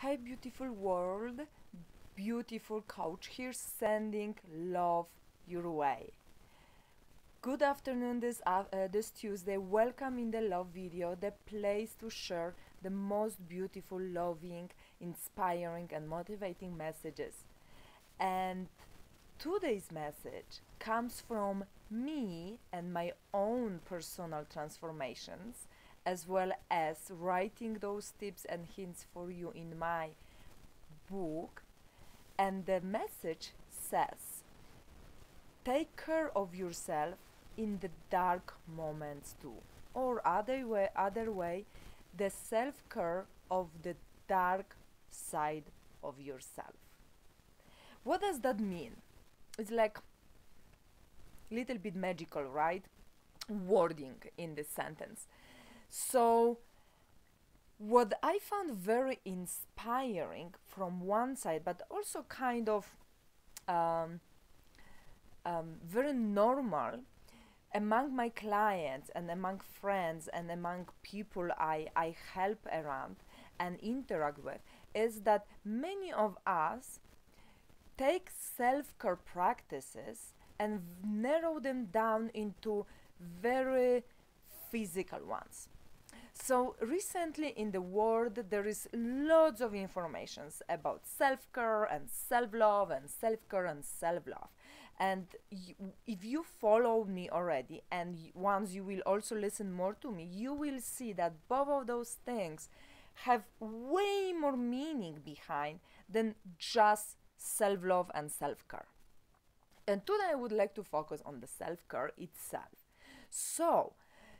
Hi beautiful world, beautiful coach here sending love your way. Good afternoon this Tuesday. Welcome in the love video, the place to share the most beautiful, loving, inspiring and motivating messages. And today's message comes from me and my own personal transformations, as well as writing those tips and hints for you in my book. And the message says, take care of yourself in the dark moments too, or other way, the self-care of the dark side of yourself. What does that mean? It's like a little bit magical, right? Wording in this sentence. So what I found very inspiring from one side, but also kind of very normal among my clients and among friends and among people I help around and interact with, is that many of us take self-care practices and narrow them down into very physical ones. So recently in the world there is lots of informations about self-care and self-love and self-care and self-love. And if you follow me already, and once you will also listen more to me, you will see that both of those things have way more meaning behind than just self-love and self-care. And today I would like to focus on the self-care itself. So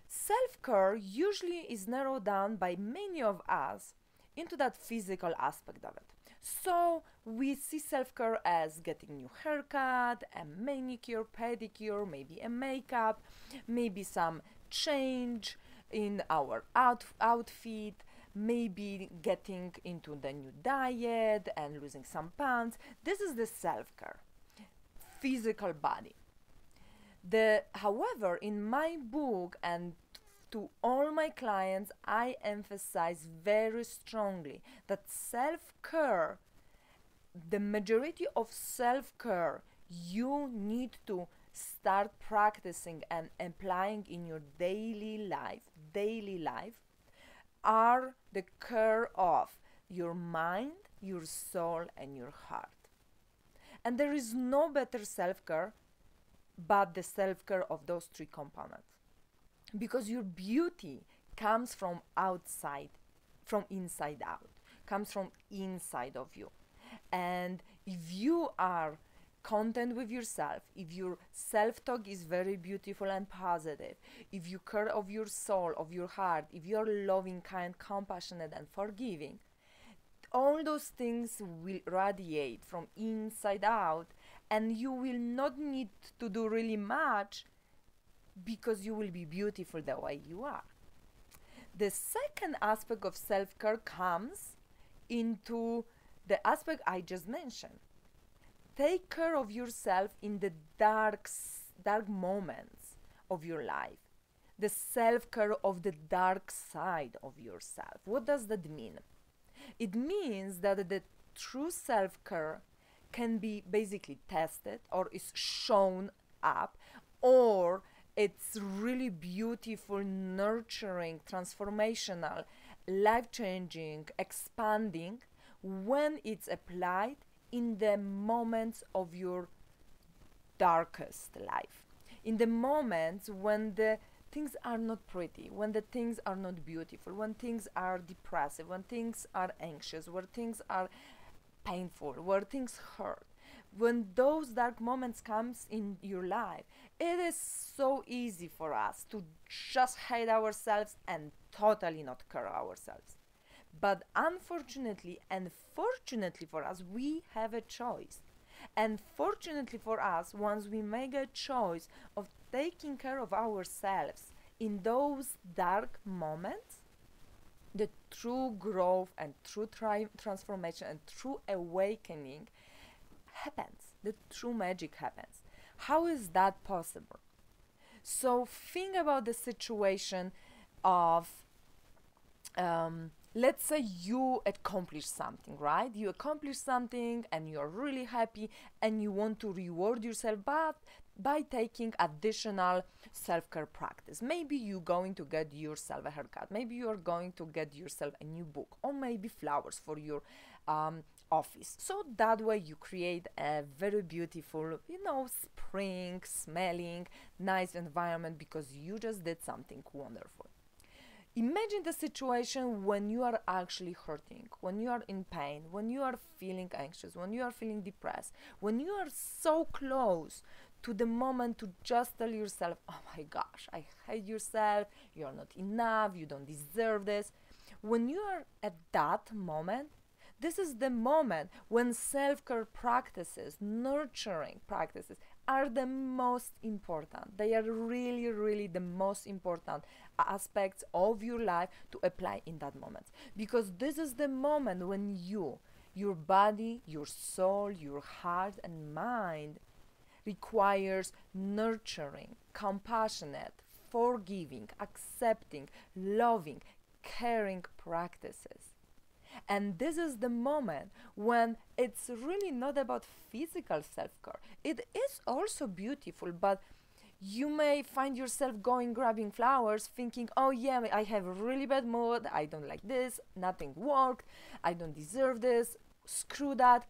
self-care usually is narrowed down by many of us into that physical aspect of it. So we see self-care as getting new haircut, a manicure, pedicure, maybe a makeup, maybe some change in our outfit, maybe getting into the new diet and losing some pounds. This is the self-care, physical body. However, in my book and to all my clients, I emphasize very strongly that self-care, the majority of self-care you need to start practicing and applying in your daily life, are the care of your mind, your soul, and your heart. And there is no better self-care but the self-care of those three components. Because your beauty comes from outside, from inside out, comes from inside of you. And if you are content with yourself, if your self-talk is very beautiful and positive, if you care of your soul, of your heart, if you are loving, kind, compassionate, and forgiving, all those things will radiate from inside out, and you will not need to do really much because you will be beautiful the way you are. The second aspect of self-care comes into the aspect I just mentioned. Take care of yourself in the dark moments of your life. The self-care of the dark side of yourself. What does that mean? It means that the true self-care can be basically tested or is shown up, or it's really beautiful, nurturing, transformational, life-changing, expanding when it's applied in the moments of your darkest life. In the moments when the things are not pretty, when the things are not beautiful, when things are depressive, when things are anxious, where things are painful, where things hurt. When those dark moments comes in your life, it is so easy for us to just hate ourselves and totally not care ourselves. But unfortunately and fortunately for us, we have a choice. And fortunately for us, once we make a choice of taking care of ourselves in those dark moments, the true growth and true transformation and true awakening happens. The true magic happens. How is that possible? So think about the situation of let's say you accomplish something, right? You accomplish something and you're really happy and you want to reward yourself, but by taking additional self-care practice. Maybe you're going to get yourself a haircut, maybe you're going to get yourself a new book, or maybe flowers for your office. So that way you create a very beautiful, spring smelling nice environment because you just did something wonderful. Imagine the situation when you are actually hurting, when you are in pain, when you are feeling anxious, when you are feeling depressed, when you are so close to the moment to just tell yourself, oh my gosh, I hate yourself, you're not enough, you don't deserve this. When you are at that moment, this is the moment when self-care practices, nurturing practices, are the most important. They are really, really the most important aspects of your life to apply in that moment. Because this is the moment when your body, your soul, your heart and mind requires nurturing, compassionate, forgiving, accepting, loving, caring practices. And this is the moment when it's really not about physical self-care. It is also beautiful, but you may find yourself going grabbing flowers thinking, oh yeah, I have a really bad mood, I don't like this, nothing worked, I don't deserve this, screw that.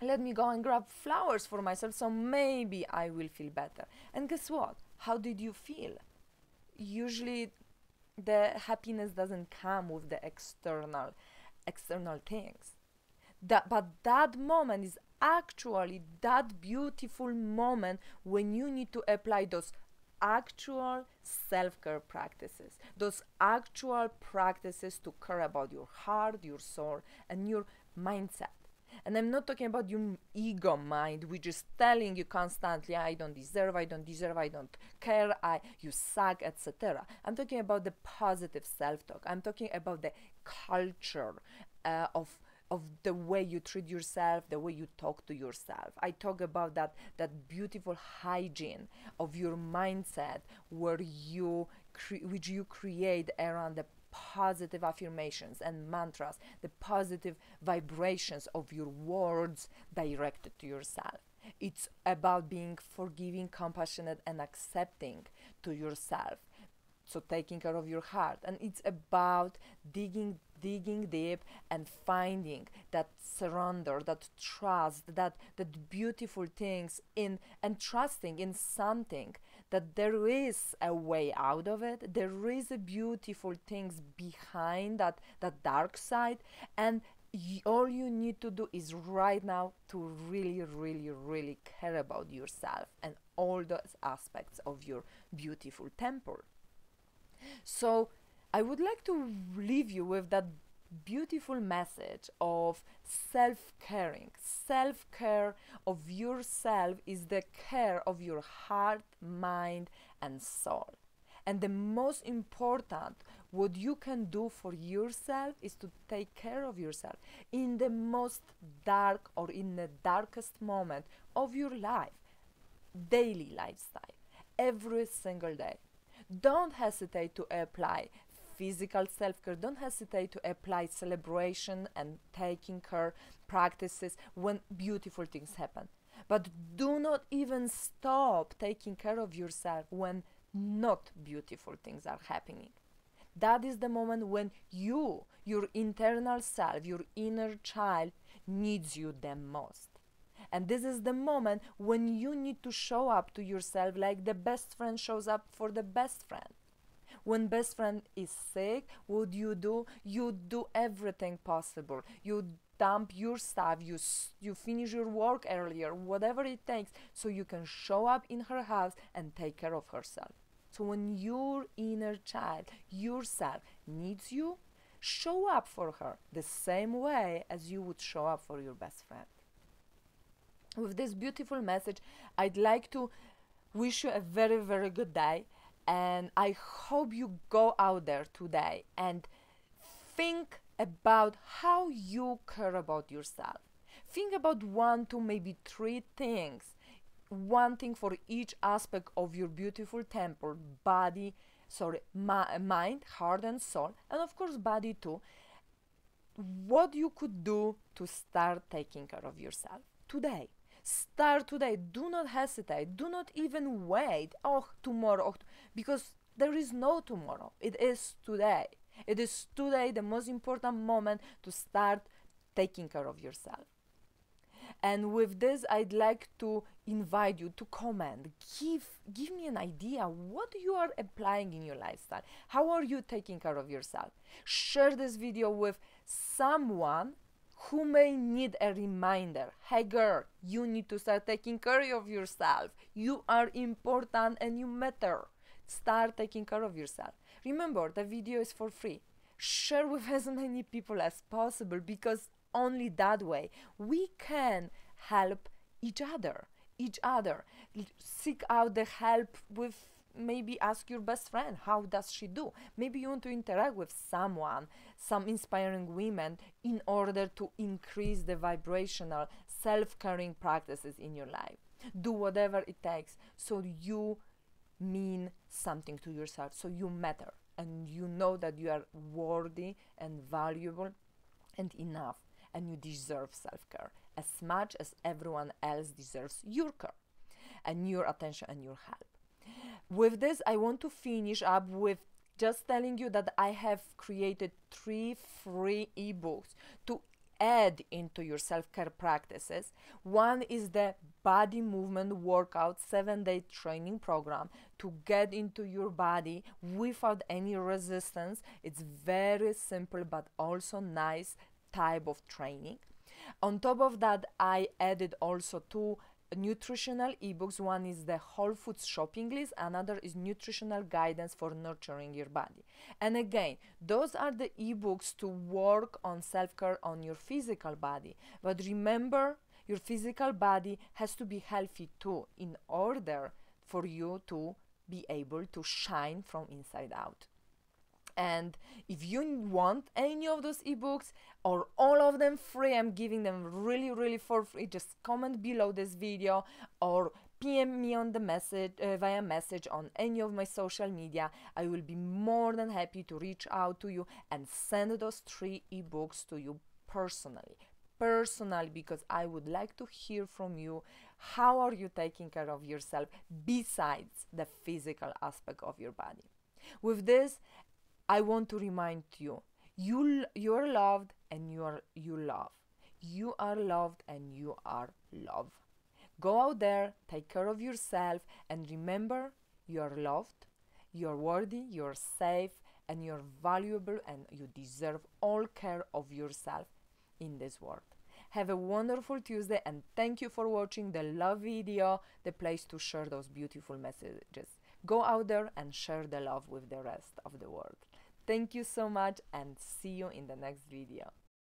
Let me go and grab flowers for myself so maybe I will feel better. And guess what? How did you feel? Usually the happiness doesn't come with the external things. But that moment is actually that beautiful moment when you need to apply those actual self-care practices, those actual practices to care about your heart, your soul, and your mindset. And I'm not talking about your ego mind, which is telling you constantly, I don't deserve, I don't care, you suck, etc. I'm talking about the positive self-talk. I'm talking about the culture of the way you treat yourself, the way you talk to yourself. I talk about that beautiful hygiene of your mindset which you create around the positive affirmations and mantras, the positive vibrations of your words directed to yourself. It's about being forgiving, compassionate, and accepting to yourself. So taking care of your heart. And it's about digging deep and finding that surrender, that trust, that beautiful things in, and trusting in something, that there is a way out of it. There is a beautiful things behind that dark side, and all you need to do is right now to really, really, really care about yourself and all those aspects of your beautiful temple. So I would like to leave you with that beautiful message of self-caring. Self-care of yourself is the care of your heart, mind, and soul. And the most important, what you can do for yourself is to take care of yourself in the most dark or in the darkest moment of your life, daily lifestyle, every single day. Don't hesitate to apply physical self-care. Don't hesitate to apply celebration and taking care practices when beautiful things happen. But do not even stop taking care of yourself when not beautiful things are happening. That is the moment when your internal self, your inner child needs you the most. And this is the moment when you need to show up to yourself like the best friend shows up for the best friend. When best friend is sick, what do? You do everything possible. You dump your stuff, you finish your work earlier, whatever it takes, so you can show up in her house and take care of herself. So when your inner child, yourself, needs you, show up for her the same way as you would show up for your best friend. With this beautiful message, I'd like to wish you a very, very good day. And I hope you go out there today and think about how you care about yourself. Think about 1, 2, maybe 3 things. One thing for each aspect of your beautiful temple, mind, heart and soul, and of course body too. what you could do to start taking care of yourself today. Start today. Do not hesitate. Do not even wait. Oh, tomorrow. Oh, because there is no tomorrow. It is today. It is today the most important moment to start taking care of yourself. And with this, I'd like to invite you to comment. Give me an idea what you are applying in your lifestyle. How are you taking care of yourself? Share this video with someone who may need a reminder. Hey girl, you need to start taking care of yourself. You are important and you matter. Start taking care of yourself. Remember, the video is for free. Share with as many people as possible, because only that way we can help each other. Seek out the help with, maybe ask your best friend, how does she do? Maybe you want to interact with someone, some inspiring women, in order to increase the vibrational self-caring practices in your life. Do whatever it takes so you mean something to yourself, so you matter and you know that you are worthy and valuable and enough, and you deserve self-care as much as everyone else deserves your care and your attention and your help. With this, I want to finish up with just telling you that I have created 3 free ebooks to add into your self-care practices. One is the body movement workout 7-day training program to get into your body without any resistance. It's very simple but also nice type of training. On top of that, I added also 2 nutritional ebooks. One is the whole foods shopping list, another is nutritional guidance for nurturing your body. And again, those are the ebooks to work on self-care on your physical body. But remember, your physical body has to be healthy too, in order for you to be able to shine from inside out. And if you want any of those ebooks or all of them free, I'm giving them really for free. Just comment below this video or PM me on the message via message on any of my social media. I will be more than happy to reach out to you and send those 3 ebooks to you personally, because I would like to hear from you. How are you taking care of yourself besides the physical aspect of your body? With this, I want to remind you, you're loved and you love. You are loved and you are love. Go out there, take care of yourself, and remember, you are loved, you're worthy, you're safe, and you're valuable, and you deserve all care of yourself in this world. Have a wonderful Tuesday, and thank you for watching the love video, the place to share those beautiful messages. Go out there and share the love with the rest of the world. Thank you so much, and see you in the next video.